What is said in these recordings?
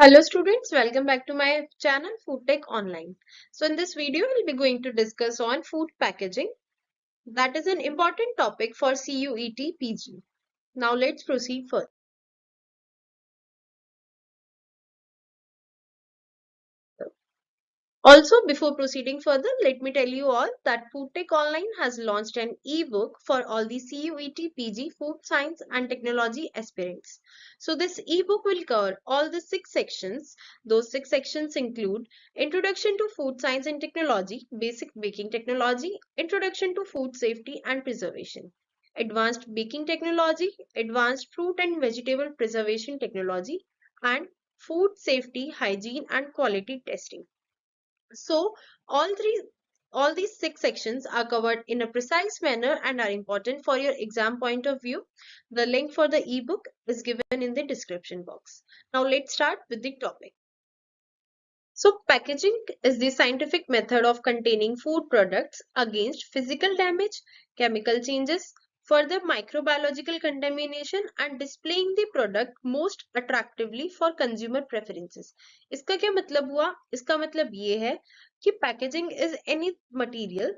Hello students, welcome back to my channel Food Tech Online. So in this video, we'll be going to discuss on food packaging. That is an important topic for CUET PG. Now let's proceed further. Also, before proceeding further, let me tell you all that Food Tech Online has launched an ebook for all the CUET PG Food Science and Technology aspirants. So this ebook will cover all the 6 sections. Those 6 sections include Introduction to Food Science and Technology, Basic Baking Technology, Introduction to Food Safety and Preservation, Advanced Baking Technology, Advanced Fruit and Vegetable Preservation Technology, and Food Safety, Hygiene and Quality Testing. So all these 6 sections are covered in a precise manner and are important for your exam point of view. The link for the ebook is given in the description box. Now let's start with the topic. So packaging is the scientific method of containing food products against physical damage, chemical changes, further microbiological contamination and displaying the product most attractively for consumer preferences. इसका क्या मतलब हुआ? इसका मतलब ये है कि packaging is any material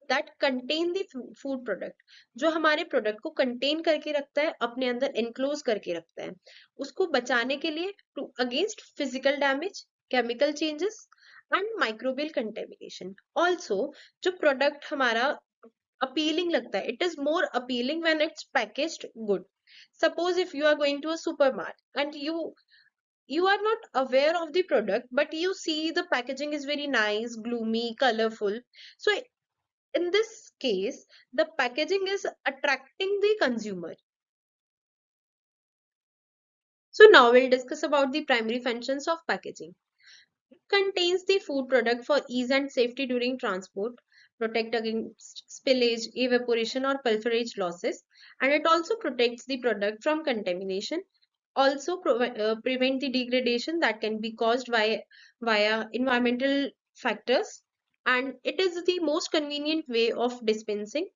that contain the food product, जो हमारे प्रोडक्ट को कंटेन करके रखता है, अपने अंदर एनक्लोज करके रखता है, उसको बचाने के लिए to against physical damage, chemical changes and microbial contamination. Also, जो product हमारा appealing लगता है, it is more appealing when it's packaged good. Suppose if you are going to a supermarket and you are not aware of the product, but you see the packaging is very nice, gloomy, colorful. So in this case, the packaging is attracting the consumer. So now we'll discuss about the primary functions of packaging. Contains the food product for ease and safety during transport, protect against spillage, evaporation or pilferage losses, and it also protects the product from contamination, also prevent the degradation that can be caused via environmental factors, and it is the most convenient way of dispensing,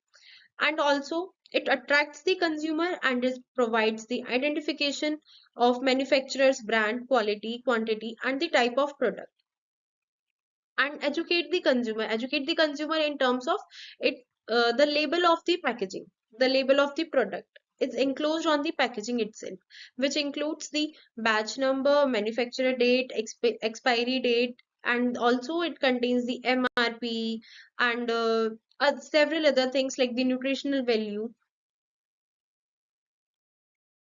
and also it attracts the consumer and provides the identification of manufacturer's brand, quality, quantity, and the type of product, and educate the consumer in terms of it. The label of the packaging, the label of the product is enclosed on the packaging itself, which includes the batch number, manufacturer date, expiry date, and also it contains the MRP and several other things like the nutritional value.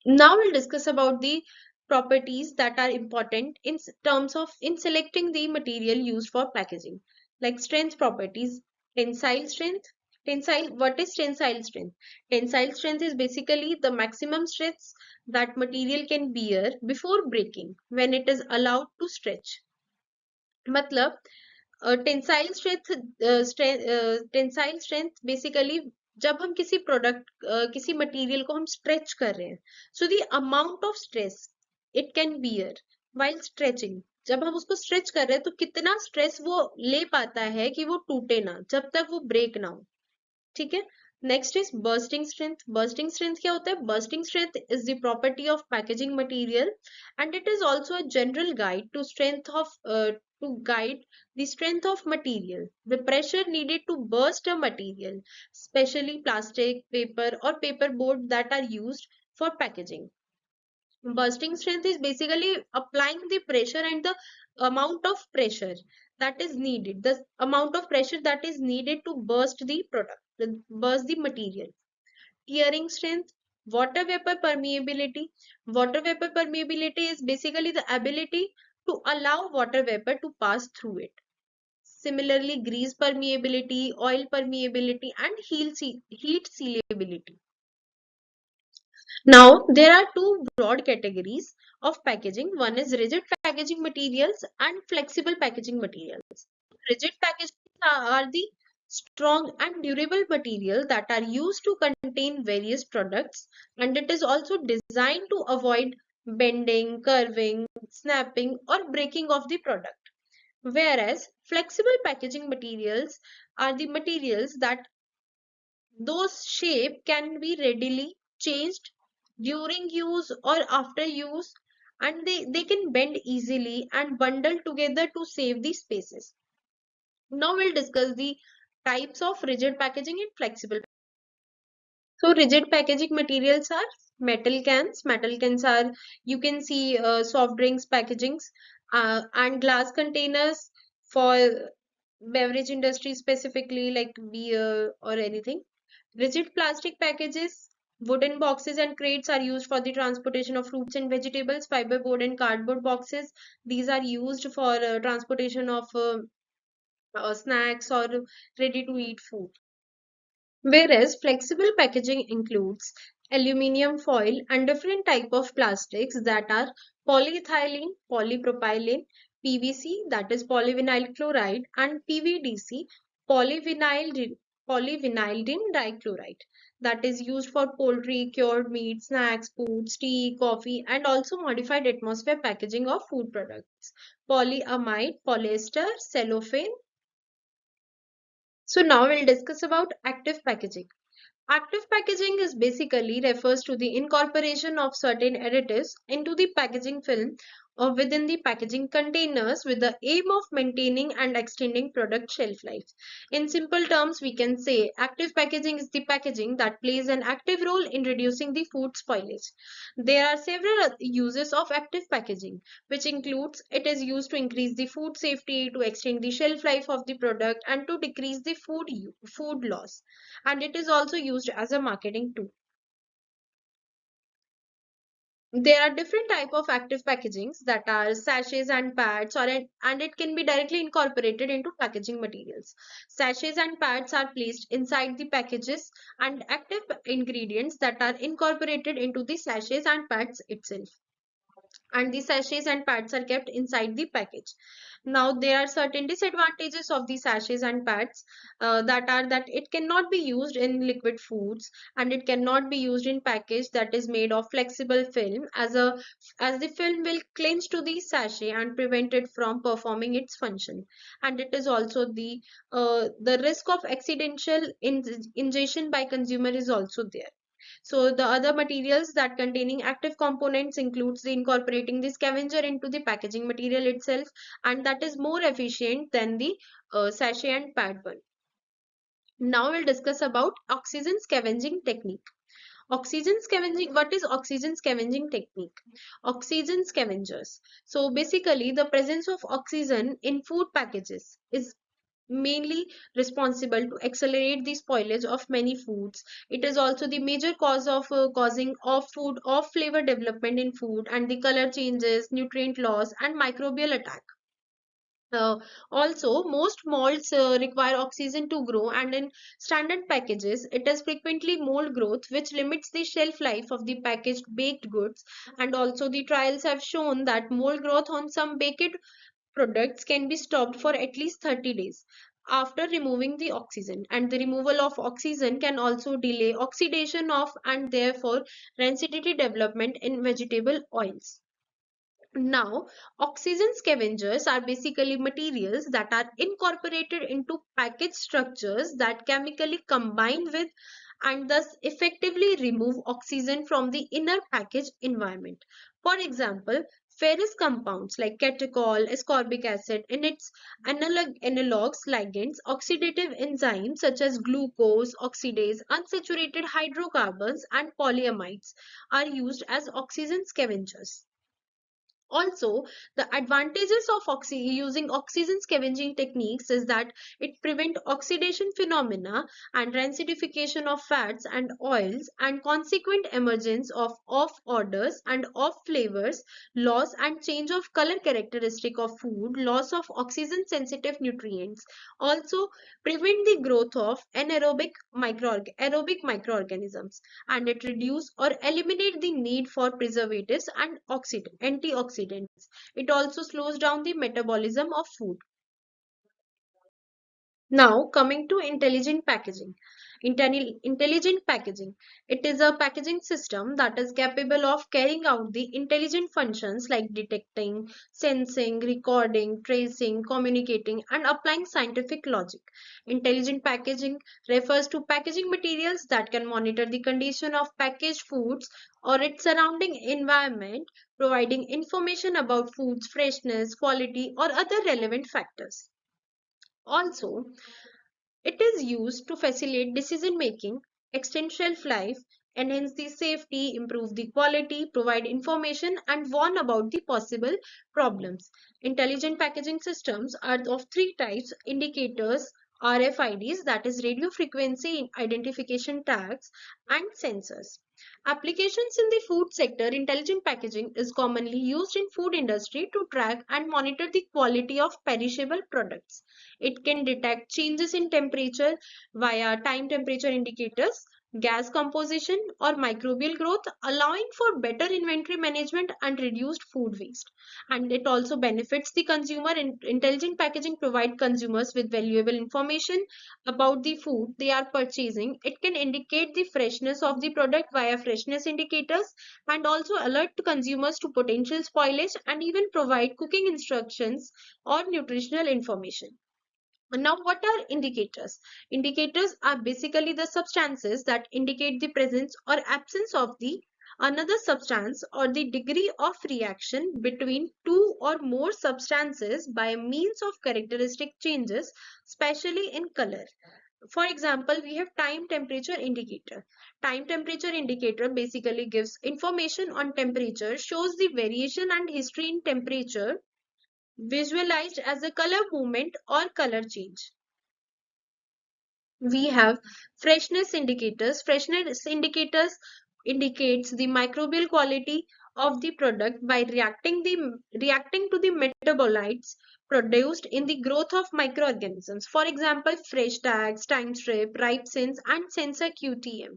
Now we'll discuss about the properties that are important in terms of in selecting the material used for packaging, like strength properties. Tensile strength. What is tensile strength? Tensile strength is basically the maximum stress that material can bear before breaking when it is allowed to stretch. मतलब tensile strength tensile strength basically जब हम किसी product किसी material को हम stretch कर रहे हैं, so the amount of stress it can bear while stretching, जब हम उसको स्ट्रेच कर रहे हैं तो कितना स्ट्रेस वो ले पाता है कि वो टूटे ना, जब तक वो ब्रेक ना हो. ठीक है. Next is bursting strength. Bursting strength क्या होता है? Bursting strength is the property of packaging material and it is also a general guide to strength of to guide the strength of material, the pressure needed to burst a material, especially plastic, paper or paperboard that are used for packaging. Bursting strength is basically applying the pressure and the amount of pressure that is needed, the amount of pressure that is needed to burst the product, burst the material. Tearing strength, water vapor permeability. Water vapor permeability is basically the ability to allow water vapor to pass through it. Similarly, grease permeability, oil permeability, and heat sealability. Now, there are two broad categories of packaging. One is rigid packaging materials and flexible packaging materials. Rigid packaging are the strong and durable material that are used to contain various products, and it is also designed to avoid bending, curving, snapping or breaking of the product. Whereas flexible packaging materials are the materials that those shape can be readily changed during use or after use, and they can bend easily and bundle together to save the spaces. Now we'll discuss the types of rigid packaging and flexible. So rigid packaging materials are metal cans. Metal cans are, you can see, soft drinks packagings, and glass containers for beverage industry, specifically like beer or anything. Rigid plastic packages, wooden boxes and crates are used for the transportation of fruits and vegetables. Fiberboard and cardboard boxes, these are used for transportation of snacks or ready to eat food. Whereas flexible packaging includes aluminum foil and different type of plastics that are polyethylene, polypropylene, PVC, that is polyvinyl chloride, and PVDC, polyvinyl polyvinylidene dichloride, that is used for poultry, cured meat, snacks, foods, tea, coffee, and also modified atmosphere packaging of food products. Polyamide, polyester, cellophane. So now we'll discuss about active packaging. Active packaging is basically refers to the incorporation of certain additives into the packaging film or within the packaging containers with the aim of maintaining and extending product shelf life. In simple terms, we can say active packaging is the packaging that plays an active role in reducing the food spoilage. There are several uses of active packaging, which includes it is used to increase the food safety, to extend the shelf life of the product, and to decrease the food loss, and it is also used as a marketing tool. There are different type of active packagings that are sachets and pads, and it can be directly incorporated into packaging materials. Sachets and pads are placed inside the packages, and active ingredients that are incorporated into the sachets and pads itself, and the sachets and pads are kept inside the package. Now there are certain disadvantages of the sachets and pads, that are that it cannot be used in liquid foods, and it cannot be used in package that is made of flexible film, as the film will clinch to the sachet and prevent it from performing its function. And it is also the risk of accidental ingestion by consumer is also there. So the other materials that containing active components includes the incorporating the scavenger into the packaging material itself, and that is more efficient than the sachet and pad one. Now we'll discuss about oxygen scavenging technique. Oxygen scavenging, what is oxygen scavenging technique? Oxygen scavengers. So basically the presence of oxygen in food packages is mainly responsible to accelerate the spoilage of many foods. It is also the major cause of causing off food off flavor development in food, and the color changes, nutrient loss, and microbial attack. Also, most molds require oxygen to grow, and in standard packages, it is frequently mold growth, which limits the shelf life of the packaged baked goods. And also, the trials have shown that mold growth on some baked products can be stopped for at least 30 days after removing the oxygen, and the removal of oxygen can also delay oxidation of and therefore rancidity development in vegetable oils. Now, oxygen scavengers are basically materials that are incorporated into package structures that chemically combine with and thus effectively remove oxygen from the inner package environment. For example, ferrous compounds like catechol, ascorbic acid, and its analogs, ligands, oxidative enzymes such as glucose, oxidase, unsaturated hydrocarbons, and polyamides are used as oxygen scavengers. Also, the advantages of using oxygen scavenging techniques is that it prevents oxidation phenomena and rancidification of fats and oils, and consequent emergence of off odors and off flavors, loss and change of color characteristic of food, loss of oxygen sensitive nutrients. Also, prevent the growth of aerobic microorganisms, and it reduce or eliminate the need for preservatives and antioxidants. It also slows down the metabolism of food. Now, coming to intelligent packaging. Intelligent packaging. It is a packaging system that is capable of carrying out the intelligent functions like detecting, sensing, recording, tracing, communicating, and applying scientific logic. Intelligent packaging refers to packaging materials that can monitor the condition of packaged foods or its surrounding environment, providing information about food's freshness, quality, or other relevant factors. Also, it is used to facilitate decision making, extend shelf life, enhance the safety, improve the quality, provide information, and warn about the possible problems. Intelligent packaging systems are of three types: indicators, RFIDs, that is radio frequency identification tags, and sensors. Applications in the food sector. Intelligent packaging is commonly used in food industry to track and monitor the quality of perishable products. It can detect changes in temperature via time temperature indicators, gas composition, or microbial growth, allowing for better inventory management and reduced food waste. And it also benefits the consumer. Intelligent packaging provide consumers with valuable information about the food they are purchasing. It can indicate the freshness of the product via freshness indicators and also alert consumers to potential spoilage and even provide cooking instructions or nutritional information. Now, what are indicators? Indicators are basically the substances that indicate the presence or absence of the another substance or the degree of reaction between two or more substances by means of characteristic changes, especially in color. For example, we have time temperature indicator. Time temperature indicator basically gives information on temperature, shows the variation and history in temperature visualized as a color movement or color change. We have freshness indicators. Freshness indicators indicates the microbial quality of the product by reacting to the metabolites produced in the growth of microorganisms. For example, fresh tags, time strip, ripe sins, and sensor QTM.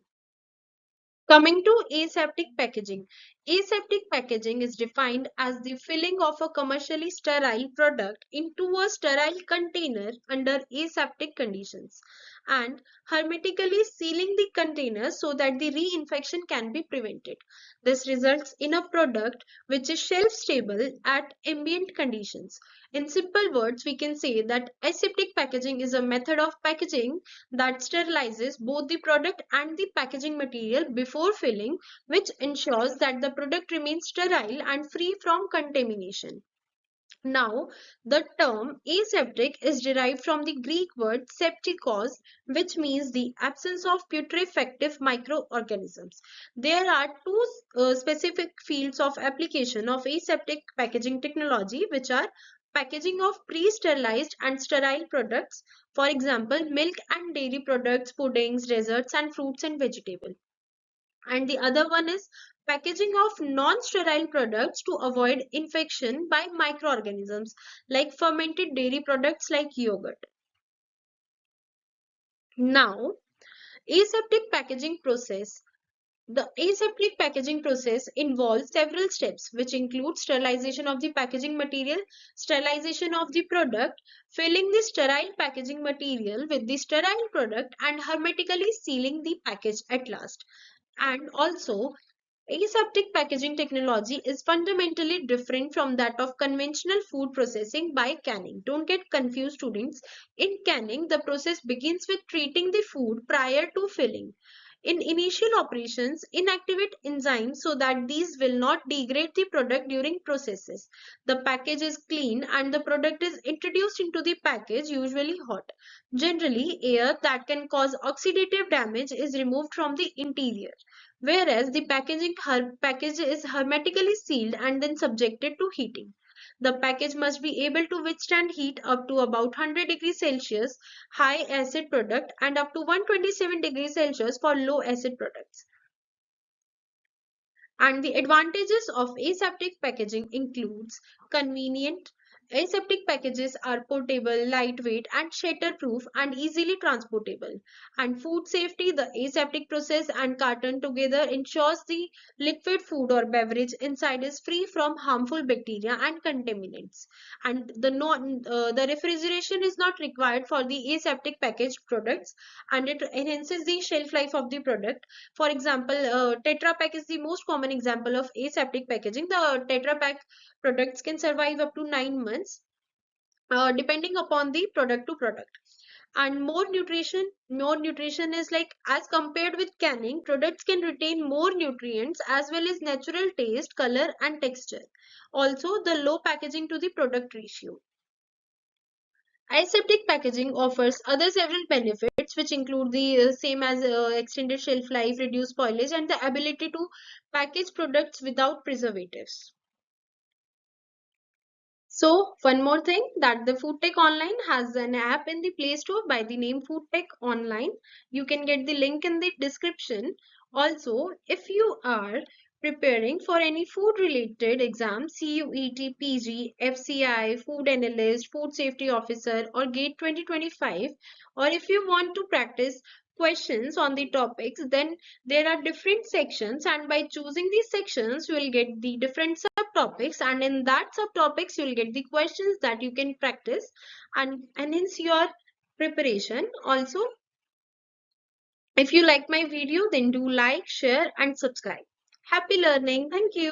Coming to aseptic packaging. Aseptic packaging is defined as the filling of a commercially sterile product into a sterile container under aseptic conditions and hermetically sealing the container so that the reinfection can be prevented. This results in a product which is shelf stable at ambient conditions. In simple words, we can say that aseptic packaging is a method of packaging that sterilizes both the product and the packaging material before filling, which ensures that the product remains sterile and free from contamination. Now, the term aseptic is derived from the Greek word septikos, which means the absence of putrefactive microorganisms. There are two specific fields of application of aseptic packaging technology, which are packaging of pre-sterilized and sterile products, for example, milk and dairy products, puddings, desserts, and fruits and vegetables. And the other one is packaging of non-sterile products to avoid infection by microorganisms like fermented dairy products like yogurt. Now, aseptic packaging process. The aseptic packaging process involves several steps, which include sterilization of the packaging material, sterilization of the product, filling the sterile packaging material with the sterile product, and hermetically sealing the package at last. And also, aseptic packaging technology is fundamentally different from that of conventional food processing by canning. Don't get confused, students. In canning, the process begins with treating the food prior to filling. In initial operations, inactivate enzymes so that these will not degrade the product during processes. The package is clean and the product is introduced into the package, usually hot. Generally, air that can cause oxidative damage is removed from the interior, whereas the package is hermetically sealed and then subjected to heating. The package must be able to withstand heat up to about 100 degrees Celsius high acid product and up to 127 degrees Celsius for low acid products. And the advantages of aseptic packaging includes convenient, Aseptic packages are portable, lightweight, and shatterproof and easily transportable. And food safety, the aseptic process and carton together ensures the liquid food or beverage inside is free from harmful bacteria and contaminants. And the refrigeration is not required for the aseptic packaged products, and it enhances the shelf life of the product. For example, Tetra Pak is the most common example of aseptic packaging. The Tetra Pak products can survive up to 9 months, depending upon the product to product. And more nutrition is like, as compared with canning, products can retain more nutrients as well as natural taste, color, and texture. Also, the low packaging to the product ratio. Aseptic packaging offers other several benefits, which include the same as extended shelf life, reduced spoilage, and the ability to package products without preservatives. So, one more thing, that the Foodtech Online has an app in the Play Store by the name Foodtech Online. You can get the link in the description. Also, if you are preparing for any food related exam, CUET, PG, FCI, Food Analyst, Food Safety Officer, or GATE 2025, or if you want to practice questions on the topics, then there are different sections, and by choosing these sections you will get the different subtopics, and in that subtopics you will get the questions that you can practice and enhance your preparation. Also, if you like my video, then do like, share, and subscribe. Happy learning. Thank you.